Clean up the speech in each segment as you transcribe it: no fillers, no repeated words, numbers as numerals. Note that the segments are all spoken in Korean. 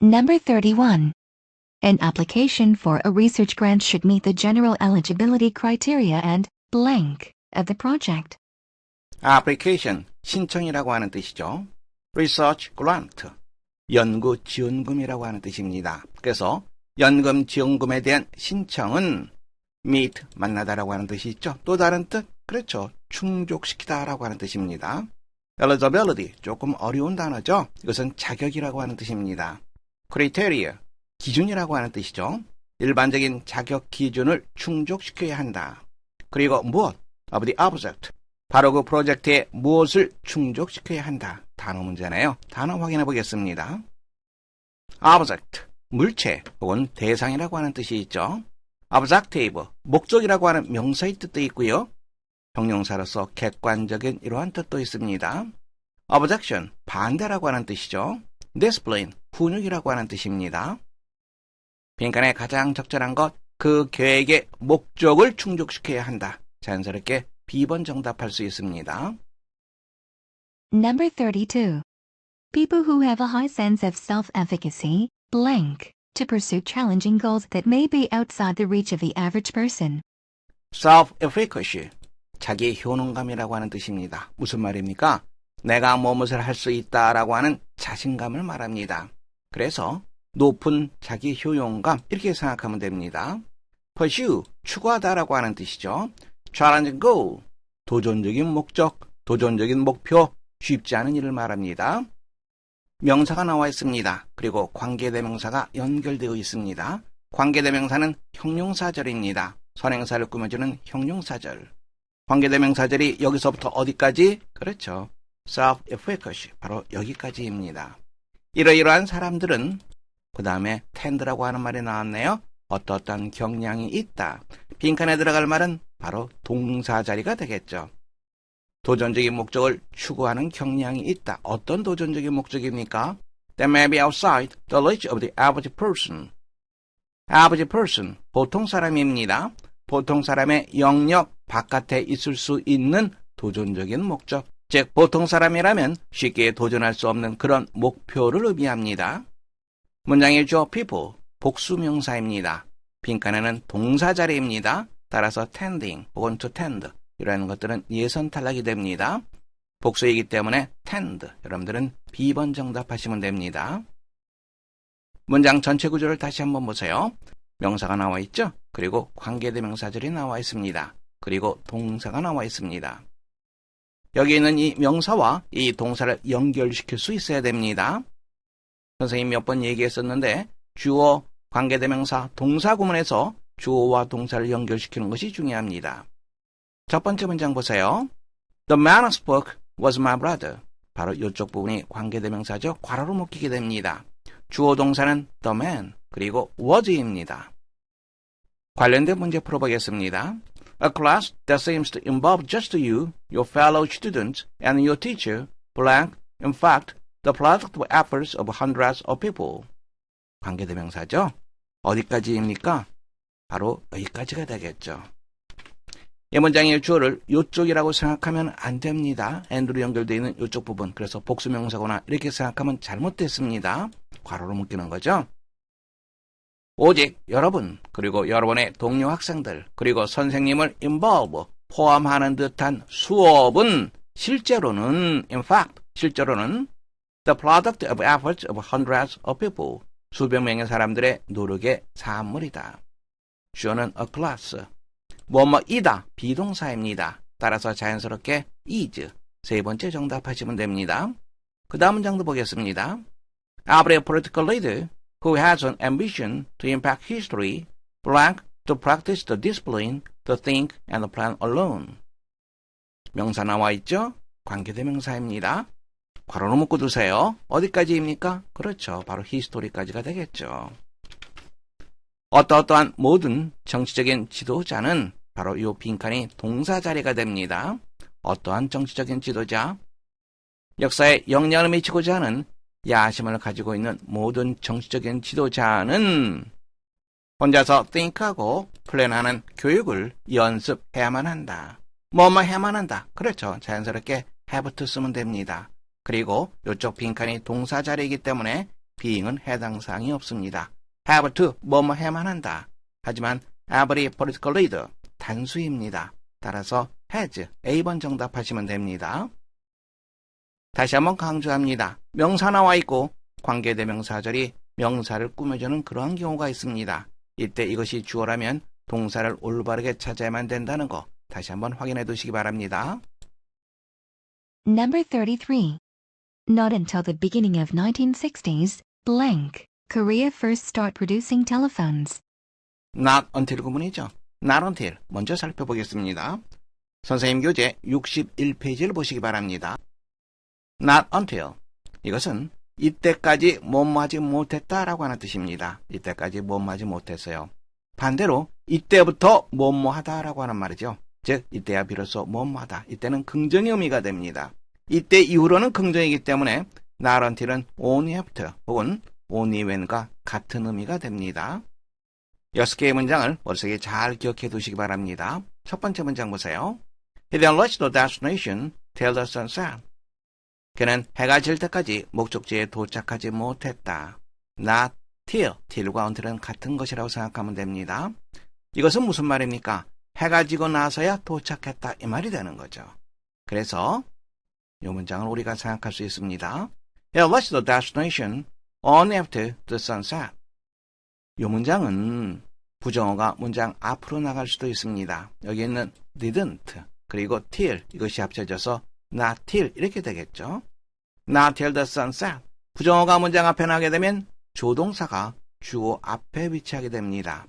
Number 31. An application for a research grant should meet the general eligibility criteria and blank of the project. application, 신청이라고 하는 뜻이죠. research grant, 연구 지원금이라고 하는 뜻입니다. 그래서 연금 지원금에 대한 신청은 meet, 만나다라고 하는 뜻이 있죠. 또 다른 뜻, 그렇죠. 충족시키다라고 하는 뜻입니다. eligibility, 조금 어려운 단어죠. 이것은 자격이라고 하는 뜻입니다. criteria, 기준이라고 하는 뜻이죠. 일반적인 자격 기준을 충족시켜야 한다. 그리고 무엇? of the object, 바로 그 프로젝트에 무엇을 충족시켜야 한다. 단어 문제네요. 단어 확인해 보겠습니다. object, 물체 혹은 대상이라고 하는 뜻이 있죠. objective, 목적이라고 하는 명사의 뜻도 있고요. 형용사로서 객관적인 이러한 뜻도 있습니다. objection, 반대라고 하는 뜻이죠. discipline, 훈육이라고 하는 뜻입니다. 빈칸에 가장 적절한 것, 그 계획의 목적을 충족시켜야 한다. 자연스럽게 B번 정답할 수 있습니다. Number 32. People who have a high sense of self-efficacy, blank, to pursue challenging goals that may be outside the reach of the average person. self-efficacy, 자기 효능감이라고 하는 뜻입니다. 무슨 말입니까? 내가 무엇을 할 수 있다라고 하는 자신감을 말합니다. 그래서 높은 자기 효용감 이렇게 생각하면 됩니다. pursue, 추구하다라고 하는 뜻이죠. challenging goal, 도전적인 목적, 도전적인 목표, 쉽지 않은 일을 말합니다. 명사가 나와 있습니다. 그리고 관계대명사가 연결되어 있습니다. 관계대명사는 형용사절입니다. 선행사를 꾸며주는 형용사절. 관계대명사절이 여기서부터 어디까지? 그렇죠. self-efficacy, 바로 여기까지입니다. 이러이러한 사람들은 그 다음에 tend라고 하는 말이 나왔네요. 어떠한 경향이 있다. 빈칸에 들어갈 말은 바로 동사 자리가 되겠죠. 도전적인 목적을 추구하는 경향이 있다. 어떤 도전적인 목적입니까? That may be outside the reach of the average person. average person, 보통 사람입니다. 보통 사람의 영역 바깥에 있을 수 있는 도전적인 목적. 즉, 보통 사람이라면 쉽게 도전할 수 없는 그런 목표를 의미합니다. 문장의 주어 people, 복수명사입니다. 빈칸에는 동사 자리입니다. 따라서 tending 혹은 to tend, 이라는 것들은 예선 탈락이 됩니다. 복수이기 때문에 tend, 여러분들은 B번 정답하시면 됩니다. 문장 전체 구조를 다시 한번 보세요. 명사가 나와 있죠? 그리고 관계대명사절이 나와 있습니다. 그리고 동사가 나와 있습니다. 여기 있는 이 명사와 이 동사를 연결시킬 수 있어야 됩니다. 선생님이 몇 번 얘기했었는데 주어, 관계대명사, 동사 구문에서 주어와 동사를 연결시키는 것이 중요합니다. 첫 번째 문장 보세요. The man who spoke was my brother. 바로 이쪽 부분이 관계대명사죠. 괄호로 묶이게 됩니다. 주어 동사는 the man, 그리고 was입니다. 관련된 문제 풀어보겠습니다. A class that seems to involve just you, your fellow students, and your teacher, blank, in fact, the product of efforts of hundreds of people. 관계대명사죠. 어디까지입니까? 바로 여기까지가 되겠죠. 이 문장의 주어를 이쪽이라고 생각하면 안 됩니다. and로 연결되어 있는 이쪽 부분. 그래서 복수명사거나 이렇게 생각하면 잘못됐습니다. 괄호로 묶이는 거죠. 오직 여러분, 그리고 여러분의 동료 학생들, 그리고 선생님을 involve, 포함하는 듯한 수업은 실제로는, in fact, 실제로는 the product of efforts of hundreds of people, 수백 명의 사람들의 노력의 산물이다. 주어는 a class, 뭐뭐이다, 비동사입니다. 따라서 자연스럽게 is, 세 번째 정답하시면 됩니다. 그 다음 문장도 보겠습니다. Every political leader who has an ambition to impact history, blank, to practice the discipline, to think and to plan alone. 명사 나와 있죠? 관계대명사입니다. 괄호로 묶고 두세요. 어디까지입니까? 그렇죠. 바로 history까지가 되겠죠. 어떠한 모든 정치적인 지도자는 바로 이 빈칸이 동사 자리가 됩니다. 어떠한 정치적인 지도자? 역사에 영향을 미치고자 하는 야심을 가지고 있는 모든 정치적인 지도자는 혼자서 think하고 플랜하는 교육을 연습해야만 한다. 뭐뭐 해야만 한다. 그렇죠. 자연스럽게 have to 쓰면 됩니다. 그리고 이쪽 빈칸이 동사 자리이기 때문에 being은 해당 사항이 없습니다. have to, 뭐뭐 해만 한다. 하지만 every political leader, 단수입니다. 따라서 has, A번 정답하시면 됩니다. 다시 한번 강조합니다. 명사 나와 있고 관계대명사절이 명사를 꾸며주는 그러한 경우가 있습니다. 이때 이것이 주어라면 동사를 올바르게 찾아야만 된다는 거 다시 한번 확인해 두시기 바랍니다. Number 33. Not until the beginning of 1960s, blank, Korea first start producing telephones. Not until 구문이죠. Not until 먼저 살펴보겠습니다. 선생님 교재 61페이지를 보시기 바랍니다. Not until 이것은 이때까지 뭐뭐하지 못했다라고 하는 뜻입니다. 이때까지 뭐뭐하지 못했어요. 반대로 이때부터 뭐뭐하다라고 하는 말이죠. 즉 이때야 비로소 뭐뭐하다. 이때는 긍정의 의미가 됩니다. 이때 이후로는 긍정이기 때문에 not until은 only after 혹은 only when과 같은 의미가 됩니다. 6개의 문장을 머릿속에 잘 기억해 두시기 바랍니다. 첫 번째 문장 보세요. He then reached the destination till the sun set. 그는 해가 질 때까지 목적지에 도착하지 못했다. Not till, till과 until은 같은 것이라고 생각하면 됩니다. 이것은 무슨 말입니까? 해가 지고 나서야 도착했다 이 말이 되는 거죠. 그래서 이 문장을 우리가 생각할 수 있습니다. He reached the destination only after the sun set. 이 문장은 부정어가 문장 앞으로 나갈 수도 있습니다. 여기 있는 didn't 그리고 till 이것이 합쳐져서 not till 이렇게 되겠죠. Not till the sun set. 부정어가 문장 앞에 나게 되면 조동사가 주어 앞에 위치하게 됩니다.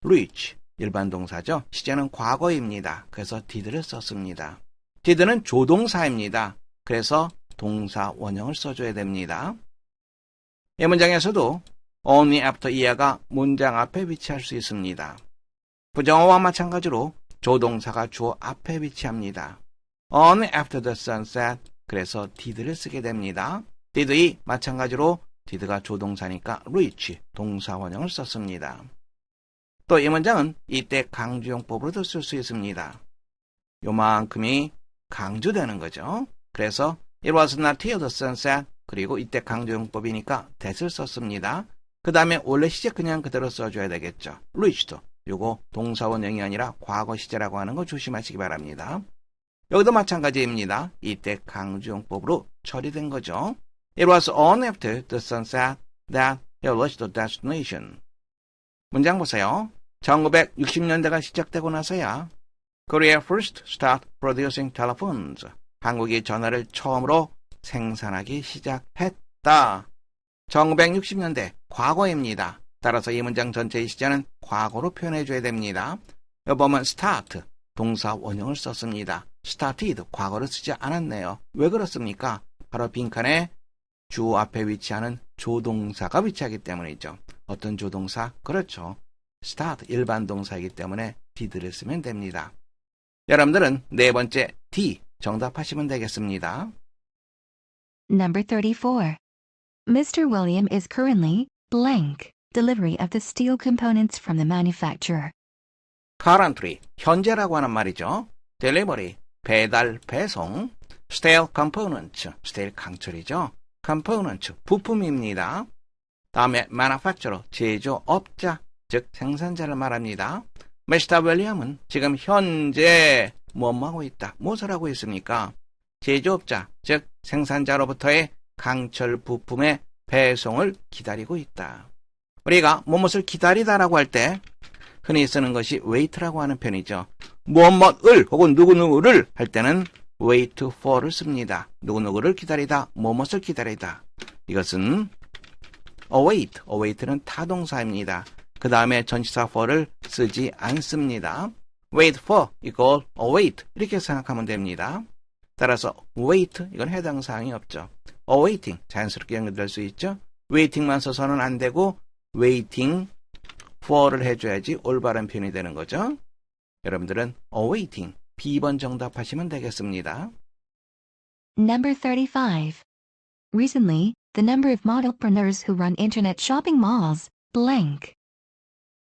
reach 일반 동사죠. 시제는 과거입니다. 그래서 did를 썼습니다. did는 조동사입니다. 그래서 동사 원형을 써줘야 됩니다. 이 문장에서도 only after 이하가 문장 앞에 위치할 수 있습니다. 부정어와 마찬가지로 조동사가 주어 앞에 위치합니다. only after the sun set 그래서 did를 쓰게 됩니다. did이 마찬가지로 did가 조동사니까 reach 동사 원형을 썼습니다. 또 이 문장은 이때 강조용법으로도 쓸 수 있습니다. 요만큼이 강조되는 거죠. 그래서 it was not till the sun set 그리고 이때 강조용법이니까 that을 썼습니다. 그 다음에 원래 시제 그냥 그대로 써줘야 되겠죠. reached 요거 동사 원형이 아니라 과거 시제라고 하는 거 조심하시기 바랍니다. 여기도 마찬가지입니다. 이때 강조용법으로 처리된 거죠. It was only after the sun set that he reached the destination. 문장 보세요. 1960년대가 시작되고 나서야 Korea first started producing telephones. 한국이 전화를 처음으로 생산하기 시작했다. 1960년대 과거입니다. 따라서 이 문장 전체의 시제는 과거로 표현해줘야 됩니다. 여기 보면 start 동사 원형을 썼습니다. started 과거를 쓰지 않았네요. 왜 그렇습니까? 바로 빈칸에 주어 앞에 위치하는 조동사가 위치하기 때문이죠. 어떤 조동사? 그렇죠. start 일반 동사이기 때문에 did를 쓰면 됩니다. 여러분들은 네 번째 D 정답하시면 되겠습니다. Number 34. Mr. William is currently blank delivery of the steel components from the manufacturer. currently 현재라고 하는 말이죠. delivery 배달 배송 steel components steel 강철이죠. components 부품입니다. 다음에 manufacturer 제조업자 즉 생산자를 말합니다. Mr. William은 지금 현재 뭐뭐 하고 있다. 무엇을 하고 있습니까? 제조업자 즉 생산자로부터의 강철 부품의 배송을 기다리고 있다. 우리가 무엇을 기다리다라고 할 때 흔히 쓰는 것이 wait라고 하는 편이죠. 무엇을 혹은 누구누구를 할 때는 wait for를 씁니다. 누구누구를 기다리다, 무엇을 기다리다. 이것은 await는 타동사입니다. 그 다음에 전치사 for를 쓰지 않습니다. wait for equal await 이렇게 생각하면 됩니다. 따라서 wait 이건 해당 사항이 없죠. awaiting 자연스럽게 연결될 수 있죠. waiting만 써서는 안 되고 waiting for를 해줘야지 올바른 표현이 되는 거죠. 여러분들은 awaiting B번 정답하시면 되겠습니다. Number 35. Recently, the number of modelpreneurs who run internet shopping malls blank.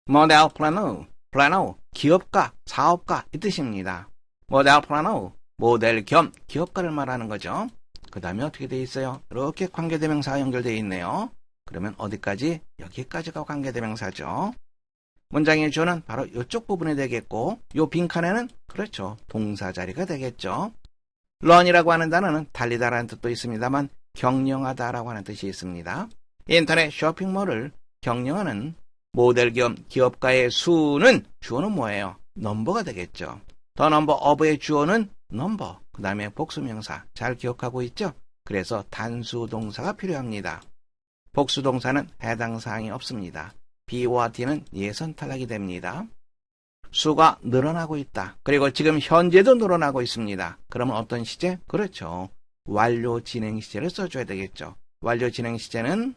model planner, 기업가, 사업가 이 뜻입니다. model planner, 모델 겸 기업가를 말하는 거죠. 그 다음에 어떻게 돼 있어요? 이렇게 관계대명사가 연결되어 있네요. 그러면 어디까지? 여기까지가 관계대명사죠. 문장의 주어는 바로 이쪽 부분이 되겠고 요 빈칸에는 그렇죠. 동사 자리가 되겠죠. run이라고 하는 단어는 달리다라는 뜻도 있습니다만 경영하다라고 하는 뜻이 있습니다. 인터넷 쇼핑몰을 경영하는 모델 겸 기업가의 수는 주어는 뭐예요? 넘버가 되겠죠. 더 넘버 of의 주어는 넘버, 그 다음에 복수명사 잘 기억하고 있죠? 그래서 단수 동사가 필요합니다. 복수 동사는 해당 사항이 없습니다. B와 D는 예선 탈락이 됩니다. 수가 늘어나고 있다. 그리고 지금 현재도 늘어나고 있습니다. 그러면 어떤 시제? 그렇죠. 완료 진행 시제를 써줘야 되겠죠. 완료 진행 시제는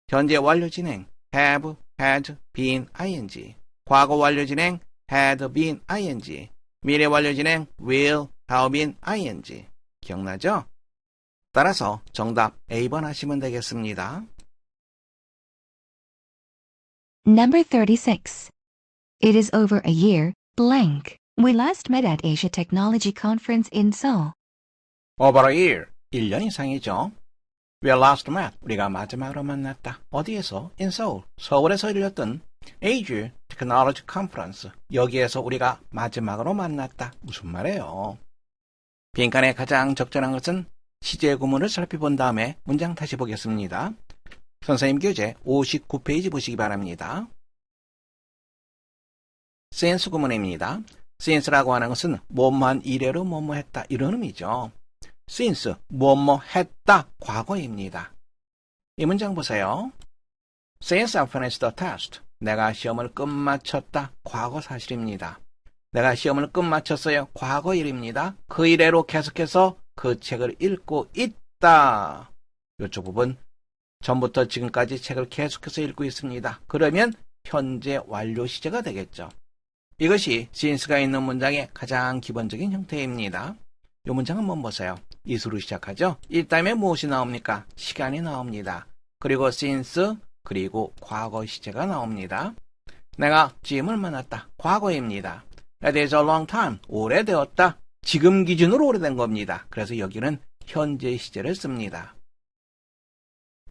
현재 완료 진행 have, had, been, ing. 과거 완료 진행 had been, ing. 미래 완료 진행 will, have been, ing. 기억나죠? 따라서 정답 A번 하시면 되겠습니다. Number 36. It is over a year, blank. We last met at Asia Technology Conference in Seoul. Over a year, 1년 이상이죠. We last met, 우리가 마지막으로 만났다. 어디에서? In Seoul, 서울에서 열렸던 Asia Technology Conference. 여기에서 우리가 마지막으로 만났다. 무슨 말이에요? 빈칸에 가장 적절한 것은 시제 구문을 살펴본 다음에 문장 다시 보겠습니다. 선생님 교재 59페이지 보시기 바랍니다. since 구문입니다. since라고 하는 것은 뭐뭐한 이래로 뭐뭐 했다 이런 의미죠. since 뭐뭐 했다 과거입니다. 이 문장 보세요. Since I finished the test. 내가 시험을 끝마쳤다. 과거 사실입니다. 내가 시험을 끝마쳤어요. 과거 일입니다. 그 이래로 계속해서 그 책을 읽고 있다. 이쪽 부분 전부터 지금까지 책을 계속해서 읽고 있습니다. 그러면 현재 완료 시제가 되겠죠. 이것이 since가 있는 문장의 가장 기본적인 형태입니다. 이 문장은 한번 보세요. is로 시작하죠. 이 다음에 무엇이 나옵니까? 시간이 나옵니다. 그리고 since 그리고 과거 시제가 나옵니다. 내가 짐을 만났다. 과거입니다. It is a long time. 오래되었다. 지금 기준으로 오래된 겁니다. 그래서 여기는 현재 시제를 씁니다.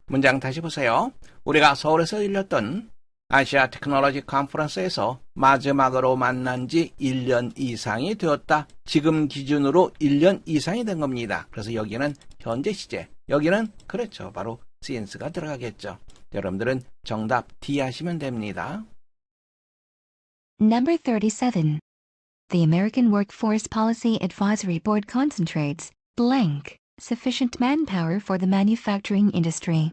문장 다시 보세요. 우리가 서울에서 열렸던 아시아 테크놀로지 컨퍼런스에서 마지막으로 만난 지 1년 이상이 되었다. 지금 기준으로 1년 이상이 된 겁니다. 그래서 여기는 현재 시제, 여기는 그렇죠. 바로 since가 들어가겠죠. 여러분들은 정답 D 하시면 됩니다. Number 37. The American Workforce Policy Advisory Board concentrates, blank, sufficient manpower for the manufacturing industry.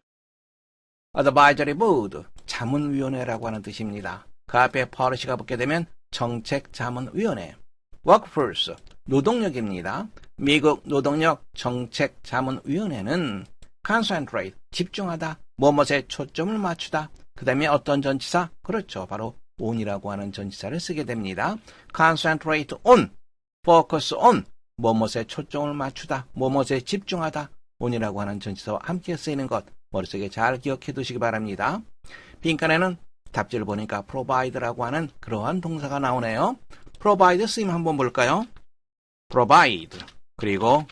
Advisory Board, 자문위원회라고 하는 뜻입니다. 그 앞에 policy가 붙게 되면 정책자문위원회. Workforce, 노동력입니다. 미국 노동력 정책자문위원회는 concentrate, 집중하다, 무엇에 초점을 맞추다. 그 다음에 어떤 전치사? 그렇죠. 바로 on이라고 하는 전치사를 쓰게 됩니다. concentrate on, focus on, 무엇에 초점을 맞추다, 무엇에 집중하다. on이라고 하는 전치사와 함께 쓰이는 것. 머릿속에 잘 기억해 두시기 바랍니다. 빈칸에는 답지를 보니까 provide라고 하는 그러한 동사가 나오네요. provide 쓰임 한번 볼까요? provide 그리고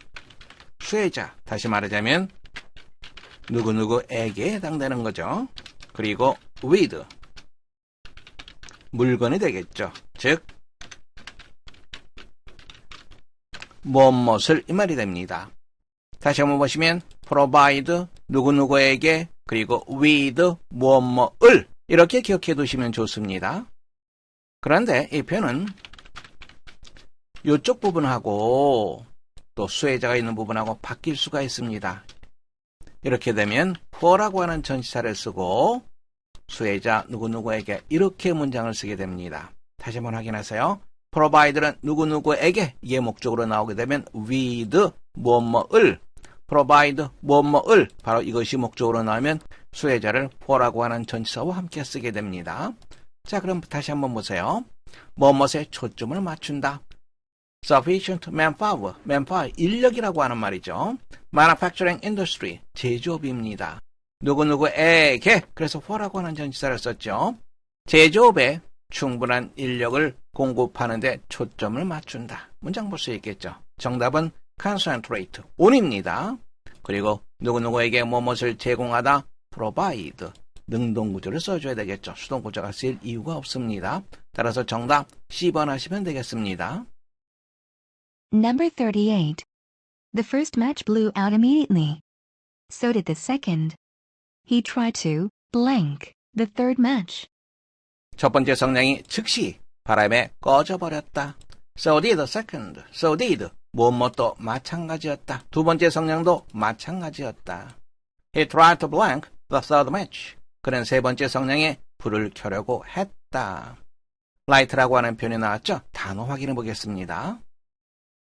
수혜자, 다시 말하자면 누구누구에게 해당되는 거죠. 그리고 with 물건이 되겠죠. 즉 무엇을 이 말이 됩니다. 다시 한번 보시면 provide 누구누구에게 그리고 with 무엇을 이렇게 기억해 두시면 좋습니다. 그런데 이 표현은 이쪽 부분하고 또 수혜자가 있는 부분하고 바뀔 수가 있습니다. 이렇게 되면 for라고 하는 전치사를 쓰고 수혜자 누구누구에게 이렇게 문장을 쓰게 됩니다. 다시 한번 확인하세요. provide는 누구누구에게 이게 목적으로 나오게 되면 with 무엇을 provide 무엇을 바로 이것이 목적으로 나오면 수혜자를 for라고 하는 전치사와 함께 쓰게 됩니다. 자, 그럼 다시 한번 보세요. 무엇에 초점을 맞춘다. Sufficient manpower, 인력이라고 하는 말이죠. Manufacturing industry, 제조업입니다. 누구누구에게, 그래서 for라고 하는 전치사를 썼죠. 제조업에 충분한 인력을 공급하는 데 초점을 맞춘다. 문장 볼 수 있겠죠. 정답은 concentrate, on입니다. 그리고 누구누구에게 무엇을 제공하다, provide, 능동구조를 써줘야 되겠죠. 수동구조가 쓰일 이유가 없습니다. 따라서 정답 C번 하시면 되겠습니다. Number 38. The first match blew out immediately. So did the second. He tried to blank the third match. 첫 번째 성냥이 즉시 바람에 꺼져버렸다. So did the second. So did. 무엇도 마찬가지였다. 두 번째 성냥도 마찬가지였다. He tried to blank the third match. 그는 세 번째 성냥에 불을 켜려고 했다. light라고 하는 표현이 나왔죠? 단어 확인해 보겠습니다.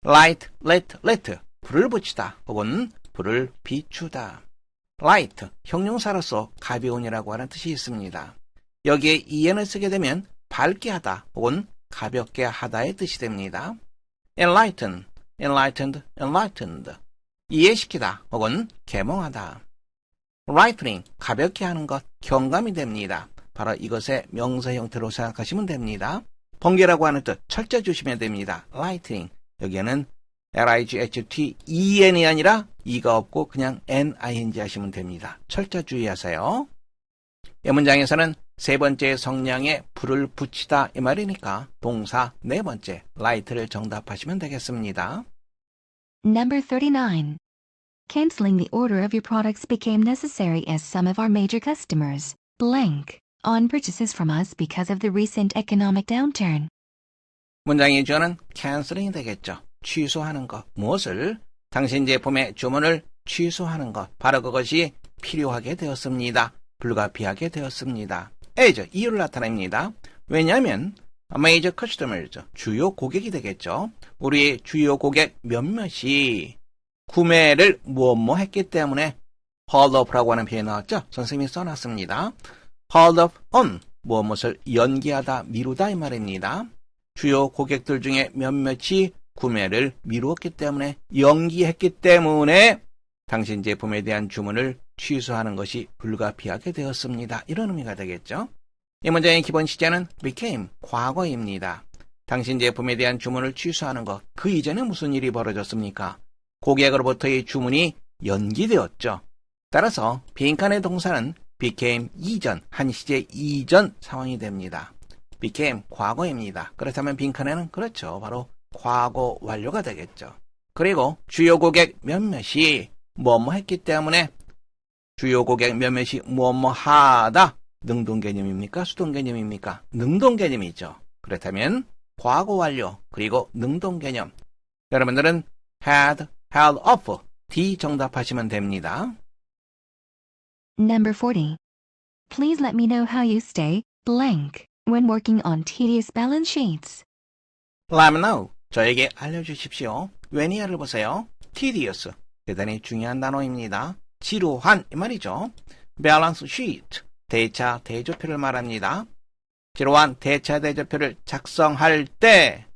light, let, 불을 붙이다 혹은 불을 비추다. light, 형용사로서 가벼운이라고 하는 뜻이 있습니다. 여기에 en을 쓰게 되면 밝게 하다 혹은 가볍게 하다의 뜻이 됩니다. enlightened, 이해시키다 혹은 계몽하다. lightening, 가볍게 하는 것, 경감이 됩니다. 바로 이것의 명사 형태로 생각하시면 됩니다. 번개라고 하는 뜻 철자 주시면 됩니다. lightening, 여기에는 lightен이 아니라 e가 없고 그냥 ning 하시면 됩니다. 철자 주의하세요. 이 문장에서는 세 번째 성냥에 불을 붙이다 이 말이니까 동사 네 번째 light를 정답하시면 되겠습니다. Number 39. Canceling the order of your products became necessary as some of our major customers blank on purchases from us because of the recent economic downturn. 문장의 주어는 canceling이 되겠죠. 취소하는 것. 무엇을? 당신 제품의 주문을 취소하는 것. 바로 그것이 필요하게 되었습니다. 불가피하게 되었습니다. as, 이유를 나타냅니다. 왜냐하면 major customers, 주요 고객이 되겠죠. 우리의 주요 고객 몇몇이 구매를 무엇 했기 때문에 hold up라고 하는 표현이 나왔죠. 선생님이 써놨습니다. hold up on, 무엇을 연기하다, 미루다 이 말입니다. 주요 고객들 중에 몇몇이 구매를 미루었기 때문에, 연기했기 때문에 당신 제품에 대한 주문을 취소하는 것이 불가피하게 되었습니다. 이런 의미가 되겠죠. 이 문장의 기본 시제는 became, 과거입니다. 당신 제품에 대한 주문을 취소하는 것, 그 이전에 무슨 일이 벌어졌습니까? 고객으로부터의 주문이 연기되었죠. 따라서 빈칸의 동사는 became 이전, 한 시제 이전 상황이 됩니다. became, 과거입니다. 그렇다면 빈칸에는 그렇죠. 바로 과거 완료가 되겠죠. 그리고 주요 고객 몇몇이 뭐뭐 했기 때문에 주요 고객 몇몇이 뭐뭐 하다. 능동 개념입니까? 수동 개념입니까? 능동 개념이죠. 그렇다면 과거 완료 그리고 능동 개념. 여러분들은 had, held up, D 정답하시면 됩니다. Number 40. Please let me know how you stay blank when working on tedious balance sheets. Let me know. 저에게 알려주십시오. when이야를 보세요. tedious. 대단히 중요한 단어입니다. 지루한 이 말이죠. balance sheet. 대차 대조표를 말합니다. 지루한 대차 대조표를 작성할 때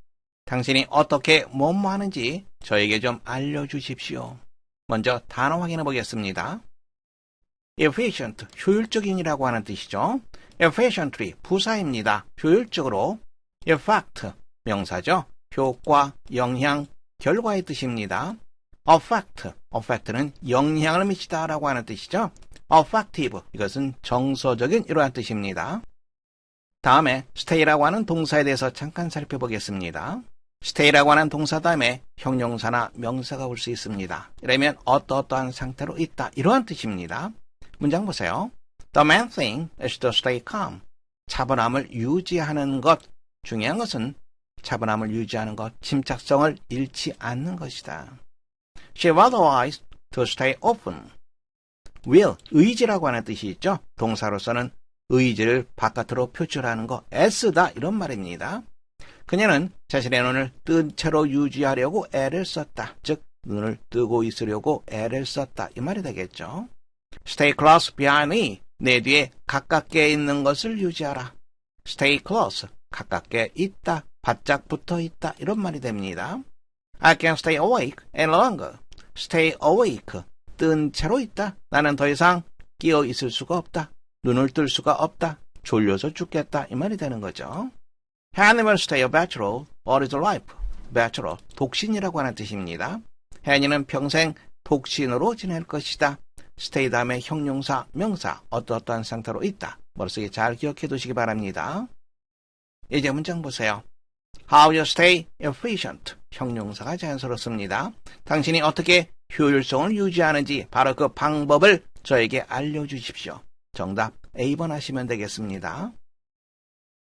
당신이 어떻게 뭐뭐 하는지 저에게 좀 알려주십시오. 먼저 단어 확인해 보겠습니다. efficient, 효율적인이라고 하는 뜻이죠. efficiently, 부사입니다. 효율적으로. effect, 명사죠. 효과, 영향, 결과의 뜻입니다. effect는 영향을 미치다라고 하는 뜻이죠. effective, 이것은 정서적인 이러한 뜻입니다. 다음에 stay라고 하는 동사에 대해서 잠깐 살펴보겠습니다. stay라고 하는 동사 다음에 형용사나 명사가 올 수 있습니다. 이러면 어떠한 상태로 있다 이러한 뜻입니다. 문장 보세요. The main thing is to stay calm. 차분함을 유지하는 것. 중요한 것은 차분함을 유지하는 것, 침착성을 잃지 않는 것이다. She was wise to stay open. will, 의지라고 하는 뜻이 있죠. 동사로서는 의지를 바깥으로 표출하는 것, 애쓰다 이런 말입니다. 그녀는 자신의 눈을 뜬 채로 유지하려고 애를 썼다. 즉 눈을 뜨고 있으려고 애를 썼다 이 말이 되겠죠. Stay close behind me. 내 뒤에 가깝게 있는 것을 유지하라. Stay close, 가깝게 있다, 바짝 붙어 있다 이런 말이 됩니다. I can stay awake any longer. Stay awake, 뜬 채로 있다. 나는 더 이상 끼어 있을 수가 없다. 눈을 뜰 수가 없다. 졸려서 죽겠다 이 말이 되는 거죠. He never stay a bachelor all his life. bachelor, 독신이라고 하는 뜻입니다. 혜니는 평생 독신으로 지낼 것이다. stay 다음에 형용사, 명사, 어떠어떠한 상태로 있다. 머릿속에 잘 기억해 두시기 바랍니다. 이제 문장 보세요. How you stay efficient. 형용사가 자연스럽습니다. 당신이 어떻게 효율성을 유지하는지 바로 그 방법을 저에게 알려주십시오. 정답 A번 하시면 되겠습니다.